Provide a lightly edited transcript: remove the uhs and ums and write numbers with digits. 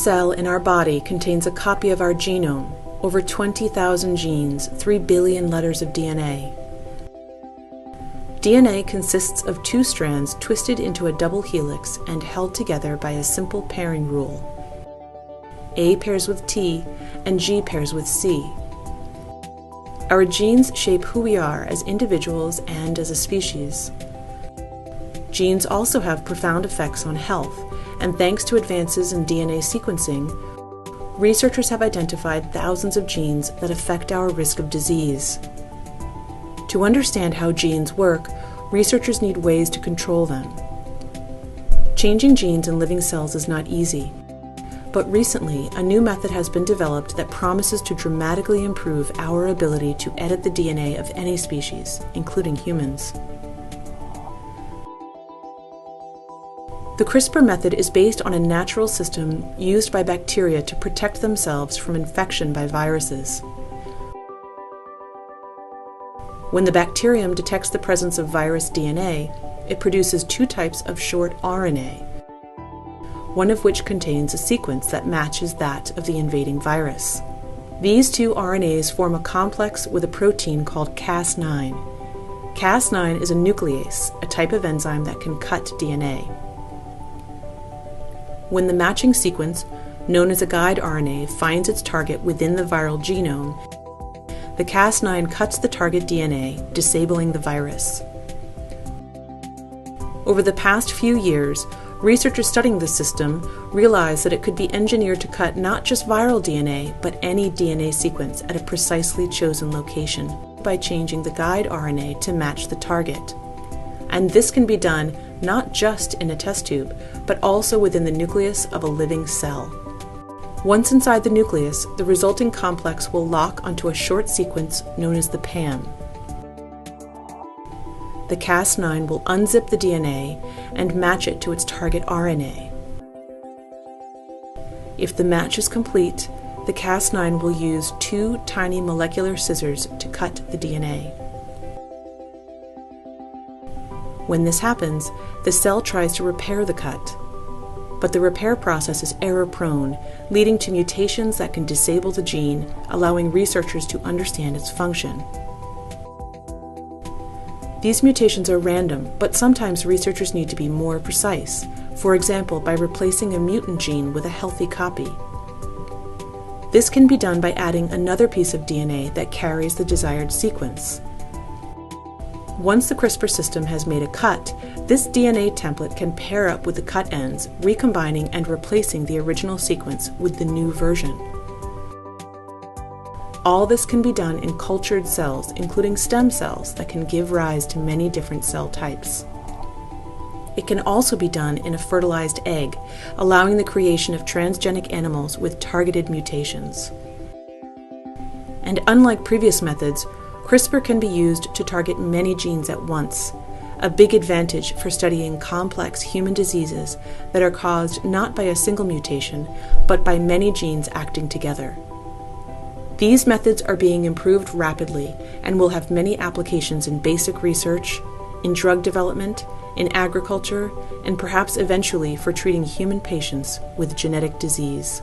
cell in our body contains a copy of our genome, over 20,000 genes, 3 billion letters of DNA. DNA consists of 2 strands twisted into a double helix and held together by a simple pairing rule. A pairs with T and G pairs with C. Our genes shape who we are as individuals and as a species. Genes also have profound effects on health, and thanks to advances in DNA sequencing, researchers have identified thousands of genes that affect our risk of disease. To understand how genes work, researchers need ways to control them. Changing genes in living cells is not easy, but recently a new method has been developed that promises to dramatically improve our ability to edit the DNA of any species, including humans. The CRISPR method is based on a natural system used by bacteria to protect themselves from infection by viruses. When the bacterium detects the presence of virus DNA, it produces 2 types of short RNA, one of which contains a sequence that matches that of the invading virus. These 2 RNAs form a complex with a protein called Cas9. Cas9 is a nuclease, a type of enzyme that can cut DNA. When the matching sequence, known as a guide RNA, finds its target within the viral genome, the Cas9 cuts the target DNA, disabling the virus. Over the past few years, researchers studying this system realized that it could be engineered to cut not just viral DNA, but any DNA sequence at a precisely chosen location by changing the guide RNA to match the target. And this can be done not just in a test tube, but also within the nucleus of a living cell. Once inside the nucleus, the resulting complex will lock onto a short sequence known as the PAM. The Cas9 will unzip the DNA and match it to its target RNA. If the match is complete, the Cas9 will use 2 tiny molecular scissors to cut the DNA. When this happens, the cell tries to repair the cut. But the repair process is error-prone, leading to mutations that can disable the gene, allowing researchers to understand its function. These mutations are random, but sometimes researchers need to be more precise, for example by replacing a mutant gene with a healthy copy. This can be done by adding another piece of DNA that carries the desired sequence. Once the CRISPR system has made a cut, this DNA template can pair up with the cut ends, recombining and replacing the original sequence with the new version. All this can be done in cultured cells, including stem cells that can give rise to many different cell types. It can also be done in a fertilized egg, allowing the creation of transgenic animals with targeted mutations. And unlike previous methods, CRISPR can be used to target many genes at once, a big advantage for studying complex human diseases that are caused not by a single mutation, but by many genes acting together. These methods are being improved rapidly and will have many applications in basic research, in drug development, in agriculture, and perhaps eventually for treating human patients with genetic disease.